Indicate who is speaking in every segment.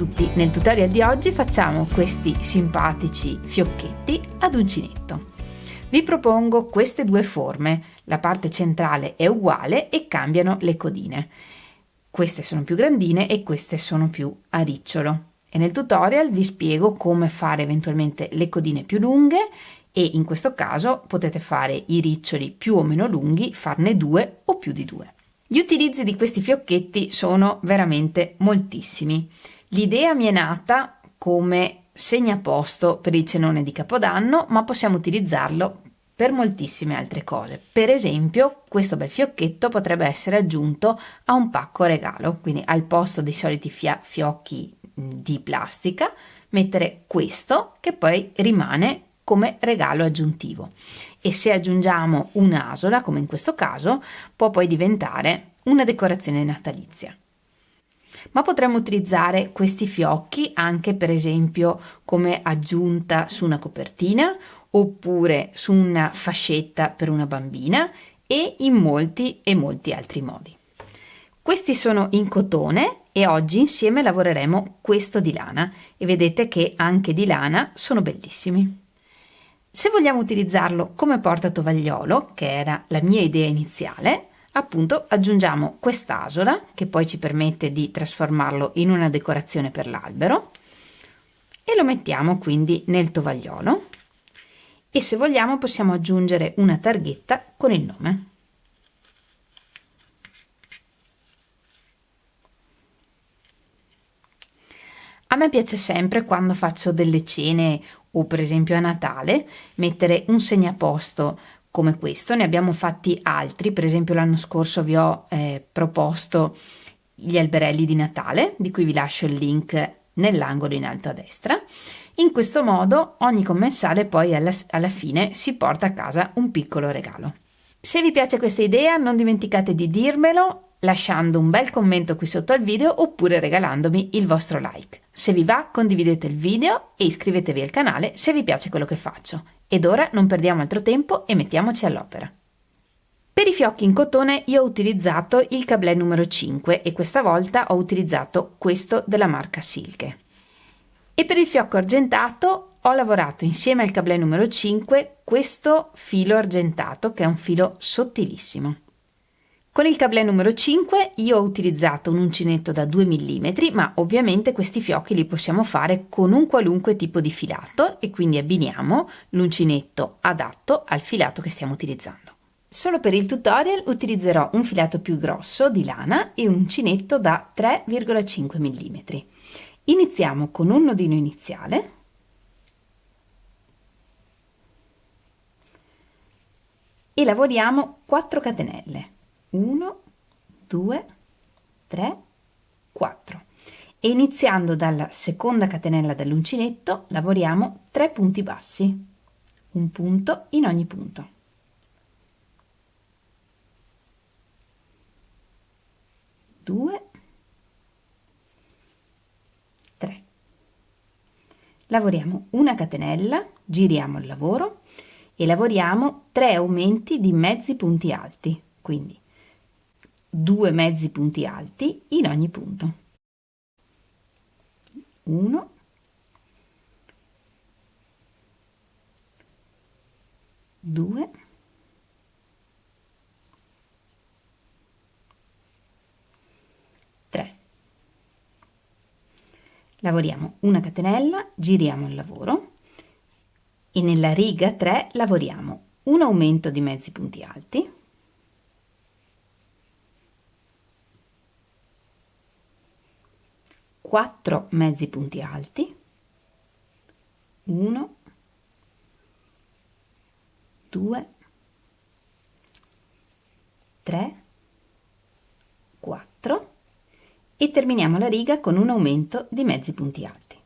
Speaker 1: tutti, nel tutorial di oggi facciamo questi simpatici fiocchetti ad uncinetto. Vi propongo queste due forme, la parte centrale è uguale e cambiano le codine. Queste sono più grandine e queste sono più a ricciolo. E nel tutorial vi spiego come fare eventualmente le codine più lunghe e in questo caso potete fare i riccioli più o meno lunghi, farne due o più di due. Gli utilizzi di questi fiocchetti sono veramente moltissimi. L'idea mi è nata come segnaposto per il cenone di Capodanno, ma possiamo utilizzarlo per moltissime altre cose. Per esempio, questo bel fiocchetto potrebbe essere aggiunto a un pacco regalo, quindi al posto dei soliti fiocchi di plastica, mettere questo che poi rimane come regalo aggiuntivo. E se aggiungiamo un'asola, come in questo caso, può poi diventare una decorazione natalizia. Ma potremmo utilizzare questi fiocchi anche per esempio come aggiunta su una copertina oppure su una fascetta per una bambina e in molti altri modi. Questi sono in cotone e oggi insieme lavoreremo questo di lana e vedete che anche di lana sono bellissimi. Se vogliamo utilizzarlo come portatovagliolo, che era la mia idea iniziale, appunto aggiungiamo quest'asola che poi ci permette di trasformarlo in una decorazione per l'albero e lo mettiamo quindi nel tovagliolo e se vogliamo possiamo aggiungere una targhetta con il nome. A me piace sempre quando faccio delle cene o per esempio a Natale mettere un segnaposto come questo, ne abbiamo fatti altri, per esempio l'anno scorso vi ho proposto gli alberelli di Natale, di cui vi lascio il link nell'angolo in alto a destra. In questo modo ogni commensale poi alla fine si porta a casa un piccolo regalo. Se vi piace questa idea non dimenticate di dirmelo lasciando un bel commento qui sotto al video oppure regalandomi il vostro like. Se vi va condividete il video e iscrivetevi al canale se vi piace quello che faccio. Ed ora non perdiamo altro tempo e mettiamoci all'opera. Per i fiocchi in cotone io ho utilizzato il cablè numero 5 e questa volta ho utilizzato questo della marca Silke. E per il fiocco argentato ho lavorato insieme al cablè numero 5 questo filo argentato che è un filo sottilissimo. Con il cablè numero 5 io ho utilizzato un uncinetto da 2 mm, ma ovviamente questi fiocchi li possiamo fare con un qualunque tipo di filato e quindi abbiniamo l'uncinetto adatto al filato che stiamo utilizzando. Solo per il tutorial utilizzerò un filato più grosso di lana e un uncinetto da 3,5 mm. Iniziamo con un nodino iniziale e lavoriamo 4 catenelle. 1, 2, 3, 4 e iniziando dalla seconda catenella dell'uncinetto lavoriamo 3 punti bassi, un punto in ogni punto. 2, 3. Lavoriamo una catenella, giriamo il lavoro e lavoriamo 3 aumenti di mezzi punti alti, quindi 2 mezzi punti alti in ogni punto. 1, 2, 3. Lavoriamo una catenella, giriamo il lavoro e nella riga 3 lavoriamo un aumento di mezzi punti alti, 4 mezzi punti alti, 1, 2, 3, 4 e terminiamo la riga con un aumento di mezzi punti alti.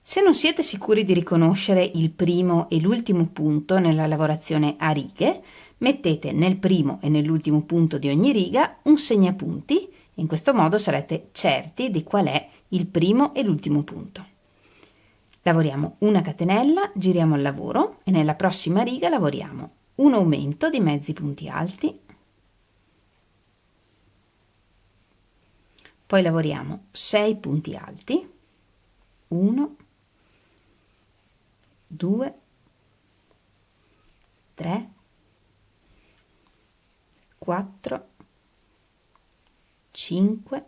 Speaker 1: Se non siete sicuri di riconoscere il primo e l'ultimo punto nella lavorazione a righe, mettete nel primo e nell'ultimo punto di ogni riga un segnapunti e in questo modo sarete certi di qual è il primo e l'ultimo punto. Lavoriamo una catenella, giriamo il lavoro e nella prossima riga lavoriamo un aumento di mezzi punti alti, poi lavoriamo 6 punti alti, 1, 2, 3, 4, 5,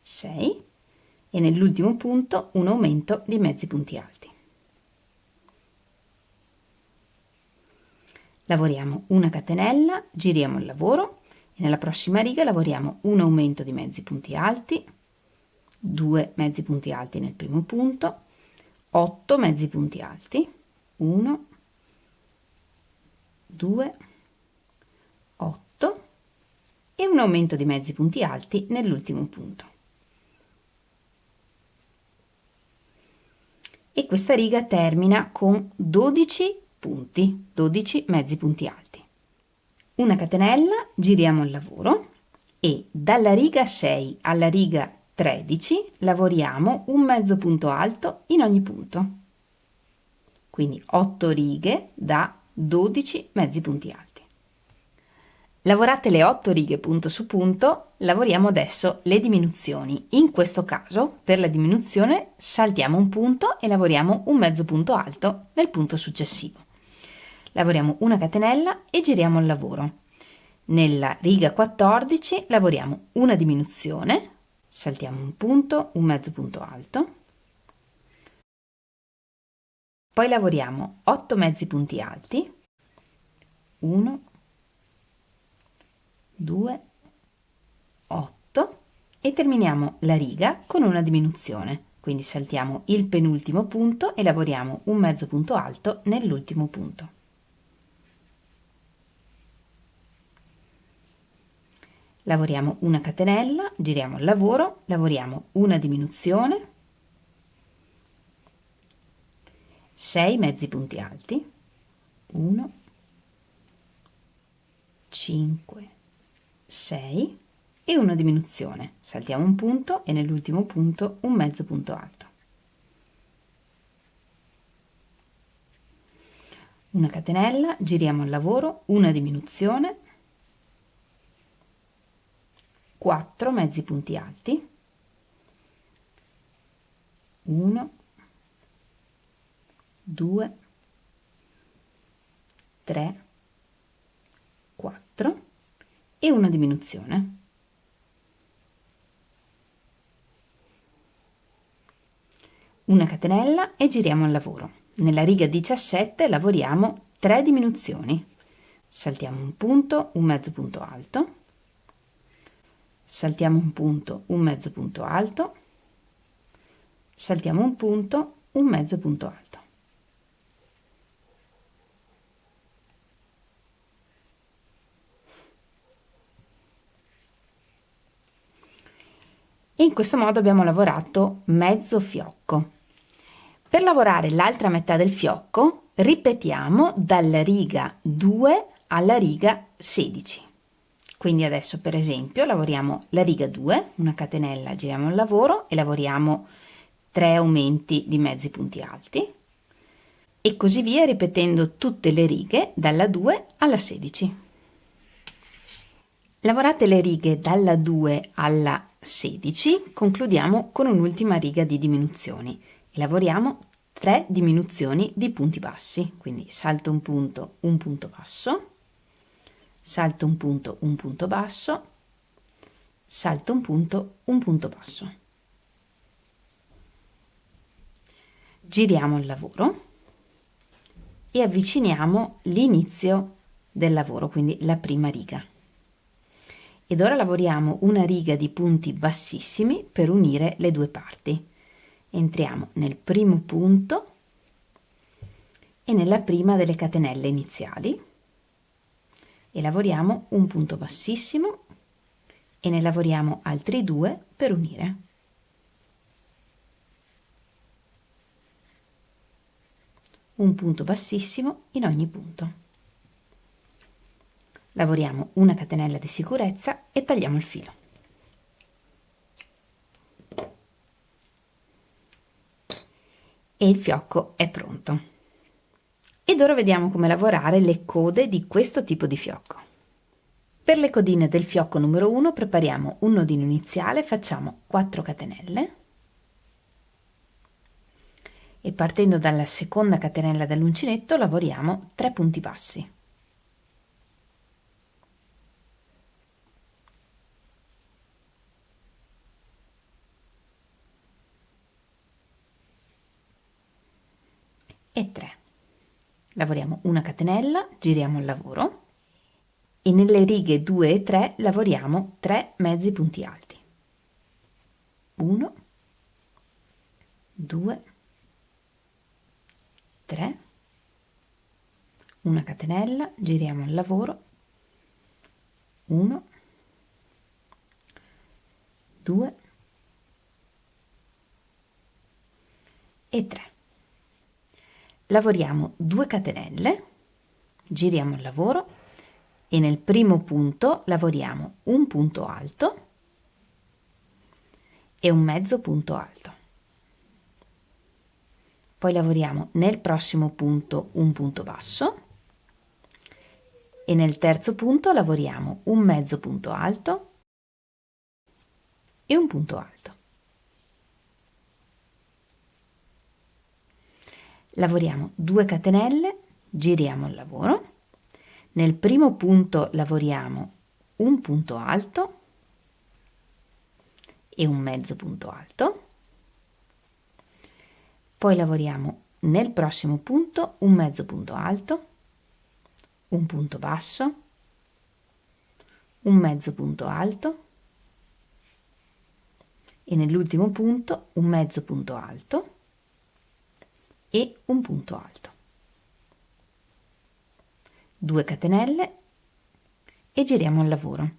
Speaker 1: 6 e nell'ultimo punto un aumento di mezzi punti alti. Lavoriamo una catenella, giriamo il lavoro e nella prossima riga lavoriamo un aumento di mezzi punti alti, 2 mezzi punti alti nel primo punto, 8 mezzi punti alti, 1, 2, 8 e un aumento di mezzi punti alti nell'ultimo punto. E questa riga termina con 12 punti, 12 mezzi punti alti. Una catenella, giriamo il lavoro e dalla riga 6 alla riga 13 lavoriamo un mezzo punto alto in ogni punto. Quindi 8 righe da 12 mezzi punti alti. Lavorate le 8 righe punto su punto, lavoriamo adesso le diminuzioni. In questo caso, per la diminuzione, saltiamo un punto e lavoriamo un mezzo punto alto nel punto successivo. Lavoriamo una catenella e giriamo il lavoro. Nella riga 14 lavoriamo una diminuzione, saltiamo un punto, un mezzo punto alto, poi lavoriamo 8 mezzi punti alti, 1, 2, 8 e terminiamo la riga con una diminuzione, quindi saltiamo il penultimo punto e lavoriamo un mezzo punto alto nell'ultimo punto. Lavoriamo una catenella, giriamo il lavoro, lavoriamo una diminuzione, 6 mezzi punti alti, 1, 5, 6 e una diminuzione, saltiamo un punto e nell'ultimo punto un mezzo punto alto. Una catenella, giriamo il lavoro, una diminuzione, 4 mezzi punti alti, 1, 2, 3, 4 e una diminuzione. Una catenella e giriamo il lavoro. Nella riga 17 lavoriamo 3 diminuzioni. Saltiamo un punto, un mezzo punto alto, saltiamo un punto, un mezzo punto alto, saltiamo un punto, un mezzo punto alto. E in questo modo abbiamo lavorato mezzo fiocco. Per lavorare l'altra metà del fiocco ripetiamo dalla riga 2 alla riga 16. Quindi adesso per esempio lavoriamo la riga 2, una catenella, giriamo il lavoro e lavoriamo 3 aumenti di mezzi punti alti e così via ripetendo tutte le righe dalla 2 alla 16. Lavorate le righe dalla 2 alla 16, concludiamo con un'ultima riga di diminuzioni e lavoriamo 3 diminuzioni di punti bassi, quindi salto un punto basso, salto un punto basso, salto un punto basso. Giriamo il lavoro e avviciniamo l'inizio del lavoro, quindi la prima riga. Ed ora lavoriamo una riga di punti bassissimi per unire le due parti. Entriamo nel primo punto e nella prima delle catenelle iniziali e lavoriamo un punto bassissimo e ne lavoriamo altri 2 per unire. Un punto bassissimo in ogni punto. Lavoriamo una catenella di sicurezza e tagliamo il filo. E il fiocco è pronto. Ed ora vediamo come lavorare le code di questo tipo di fiocco. Per le codine del fiocco numero 1 prepariamo un nodino iniziale, facciamo 4 catenelle e partendo dalla seconda catenella dell'uncinetto lavoriamo 3 punti bassi. E 3. Lavoriamo una catenella, giriamo il lavoro e nelle righe 2 e 3 lavoriamo 3 mezzi punti alti. 1, 2, 3, una catenella, giriamo il lavoro, 1, 2 e 3. Lavoriamo 2 catenelle, giriamo il lavoro e nel primo punto lavoriamo un punto alto e un mezzo punto alto. Poi lavoriamo nel prossimo punto un punto basso e nel terzo punto lavoriamo un mezzo punto alto e un punto alto. Lavoriamo 2 catenelle, giriamo il lavoro. Nel primo punto lavoriamo un punto alto e un mezzo punto alto. Poi lavoriamo nel prossimo punto un mezzo punto alto, un punto basso, un mezzo punto alto e nell'ultimo punto un mezzo punto alto e un punto alto. 2 catenelle e giriamo il lavoro.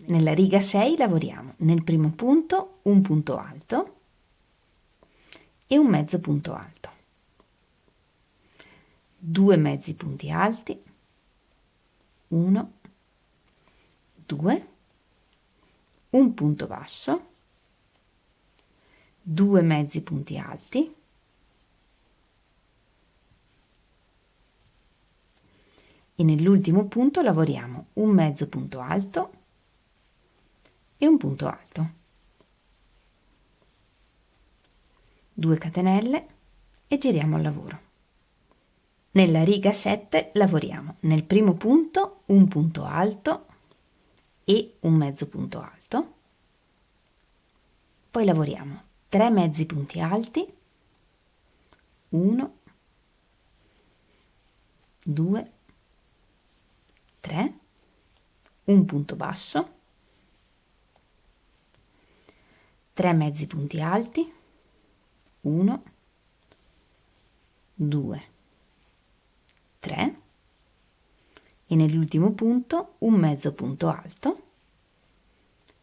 Speaker 1: Nella riga 6 lavoriamo nel primo punto un punto alto e un mezzo punto alto, 2 mezzi punti alti, 1, 2, un punto basso, 2 mezzi punti alti, e nell'ultimo punto lavoriamo un mezzo punto alto e un punto alto, 2 catenelle e giriamo il lavoro. Nella riga 7 lavoriamo nel primo punto un punto alto e un mezzo punto alto, poi lavoriamo 3 mezzi punti alti, 1, 2, 3, un punto basso, 3 mezzi punti alti, 1, 2, 3 e nell'ultimo punto un mezzo punto alto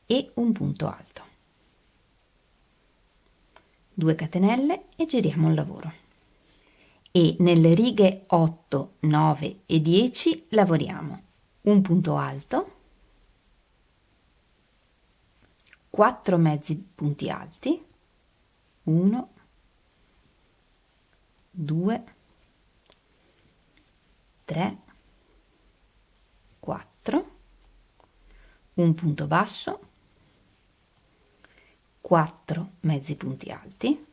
Speaker 1: e un punto alto, 2 catenelle e giriamo il lavoro. E nelle righe 8, 9 e 10 lavoriamo un punto alto, 4 mezzi punti alti, 1, 2, 3, 4, un punto basso, 4 mezzi punti alti,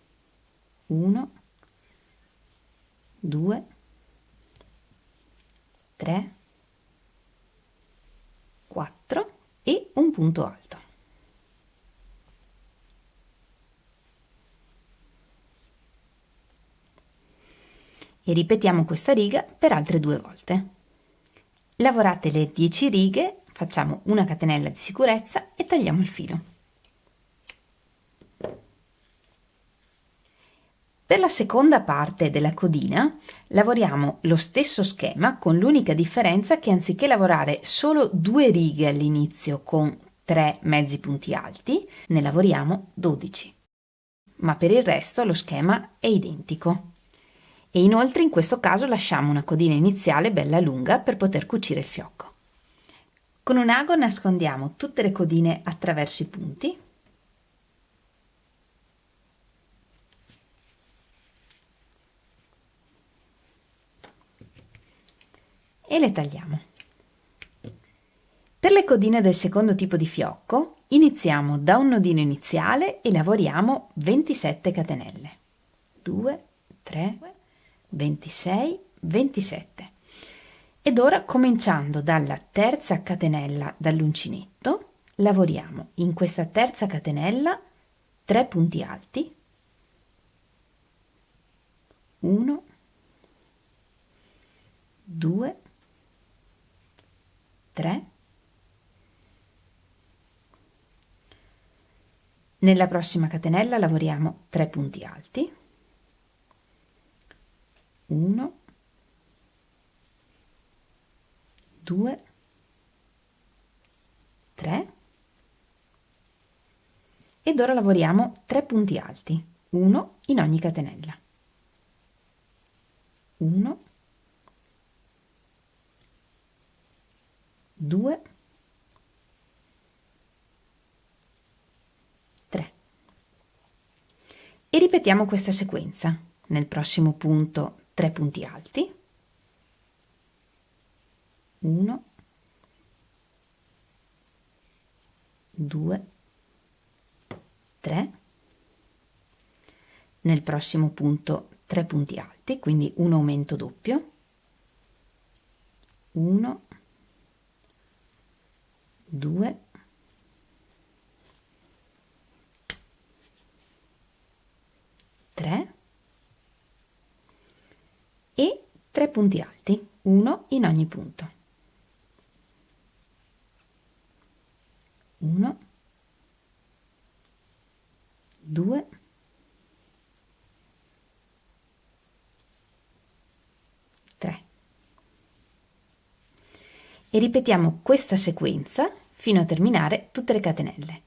Speaker 1: 1, 2, 3, 4 e un punto alto. E ripetiamo questa riga per altre 2 volte. Lavorate le 10 righe, facciamo una catenella di sicurezza e tagliamo il filo. Per la seconda parte della codina lavoriamo lo stesso schema con l'unica differenza che anziché lavorare solo 2 righe all'inizio con 3 mezzi punti alti, ne lavoriamo 12. Ma per il resto lo schema è identico. E inoltre in questo caso lasciamo una codina iniziale bella lunga per poter cucire il fiocco. Con un ago nascondiamo tutte le codine attraverso i punti. e le tagliamo. Per le codine del secondo tipo di fiocco iniziamo da un nodino iniziale e lavoriamo 27 catenelle. 2, 3, 26, 27. Ed ora, cominciando dalla terza catenella dall'uncinetto, lavoriamo in questa terza catenella 3 punti alti, 1, 2, 3. Nella prossima catenella lavoriamo 3 punti alti, 1, 2, 3, ed ora lavoriamo 3 punti alti, 1 in ogni catenella. 1, 2, 3. E ripetiamo questa sequenza. Nel prossimo punto 3 punti alti, 1, 2, 3, nel prossimo punto 3 punti alti, quindi un aumento doppio, 1, 2, 3 e 3 punti alti, uno in ogni punto. 1, 2, 3. E ripetiamo questa sequenza fino a terminare tutte le catenelle.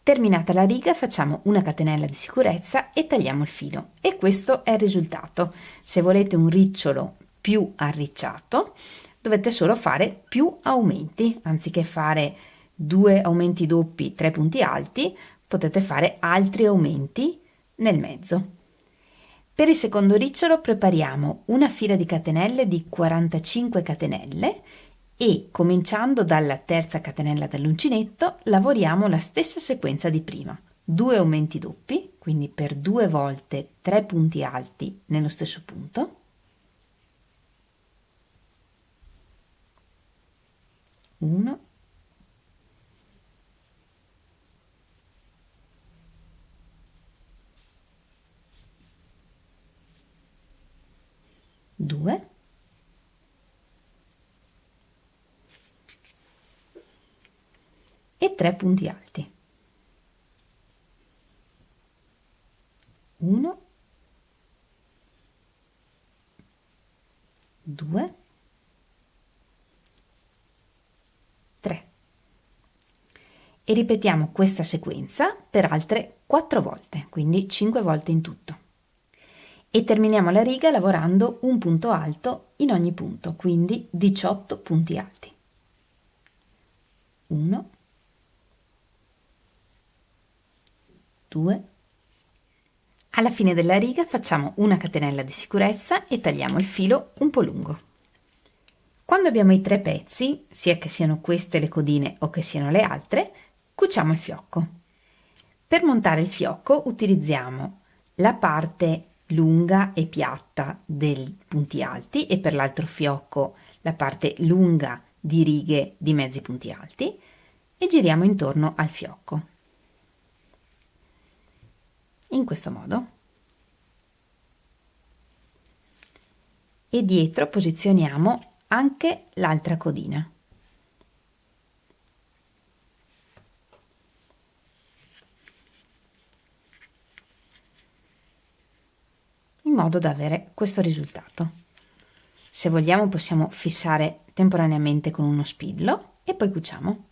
Speaker 1: Terminata la riga facciamo una catenella di sicurezza e tagliamo il filo, e questo è il risultato. Se volete un ricciolo più arricciato dovete solo fare più aumenti, anziché fare 2 aumenti doppi, 3 punti alti, potete fare altri aumenti nel mezzo. Per il secondo ricciolo prepariamo una fila di catenelle di 45 catenelle e, cominciando dalla terza catenella dell'uncinetto, lavoriamo la stessa sequenza di prima. 2 aumenti doppi, quindi per 2 volte 3 punti alti nello stesso punto. 1, 2, e 3 punti alti. 1, 2, 3. E ripetiamo questa sequenza per altre 4 volte, quindi 5 volte in tutto. E terminiamo la riga lavorando un punto alto in ogni punto, quindi 18 punti alti. 1, 2. Alla fine della riga facciamo una catenella di sicurezza e tagliamo il filo un po' lungo. Quando abbiamo i 3 pezzi, sia che siano queste le codine o che siano le altre, cuciamo il fiocco. Per montare il fiocco utilizziamo la parte lunga e piatta dei punti alti e per l'altro fiocco la parte lunga di righe di mezzi punti alti e giriamo intorno al fiocco. In questo modo. E dietro posizioniamo anche l'altra codina. In modo da avere questo risultato. Se vogliamo possiamo fissare temporaneamente con uno spillo e poi cuciamo.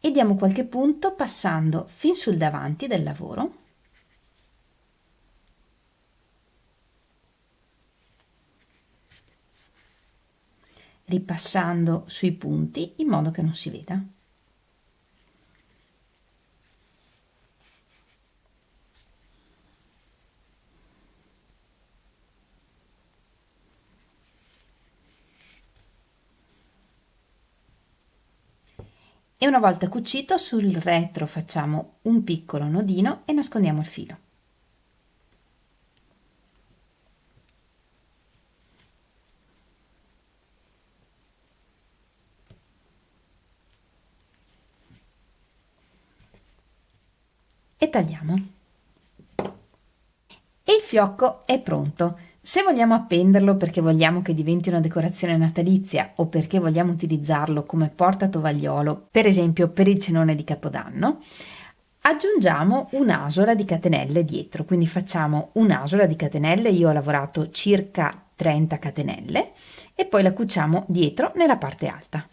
Speaker 1: E diamo qualche punto passando fin sul davanti del lavoro. Ripassando sui punti in modo che non si veda. e una volta cucito sul retro facciamo un piccolo nodino e nascondiamo il filo. E tagliamo. E il fiocco è pronto. Se vogliamo appenderlo perché vogliamo che diventi una decorazione natalizia o perché vogliamo utilizzarlo come portatovagliolo, per esempio per il cenone di Capodanno, aggiungiamo un'asola di catenelle dietro, quindi facciamo un'asola di catenelle, io ho lavorato circa 30 catenelle e poi la cuciamo dietro nella parte alta.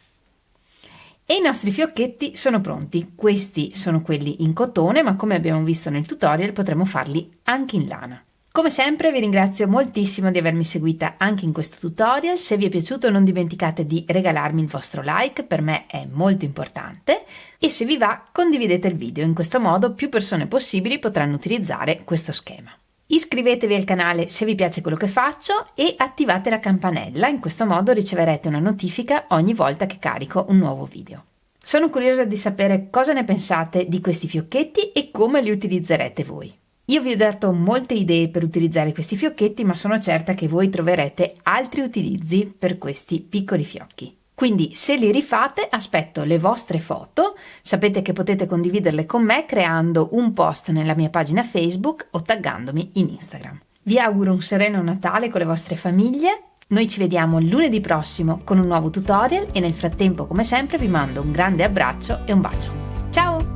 Speaker 1: E i nostri fiocchetti sono pronti. Questi sono quelli in cotone, ma come abbiamo visto nel tutorial potremo farli anche in lana. Come sempre vi ringrazio moltissimo di avermi seguita anche in questo tutorial. Se vi è piaciuto non dimenticate di regalarmi il vostro like, per me è molto importante, e se vi va condividete il video, in questo modo più persone possibili potranno utilizzare questo schema. Iscrivetevi al canale se vi piace quello che faccio e attivate la campanella, in questo modo riceverete una notifica ogni volta che carico un nuovo video. Sono curiosa di sapere cosa ne pensate di questi fiocchetti e come li utilizzerete voi. Io vi ho dato molte idee per utilizzare questi fiocchetti, ma sono certa che voi troverete altri utilizzi per questi piccoli fiocchi. Quindi se li rifate aspetto le vostre foto, sapete che potete condividerle con me creando un post nella mia pagina Facebook o taggandomi in Instagram. Vi auguro un sereno Natale con le vostre famiglie, noi ci vediamo lunedì prossimo con un nuovo tutorial e nel frattempo come sempre vi mando un grande abbraccio e un bacio. Ciao!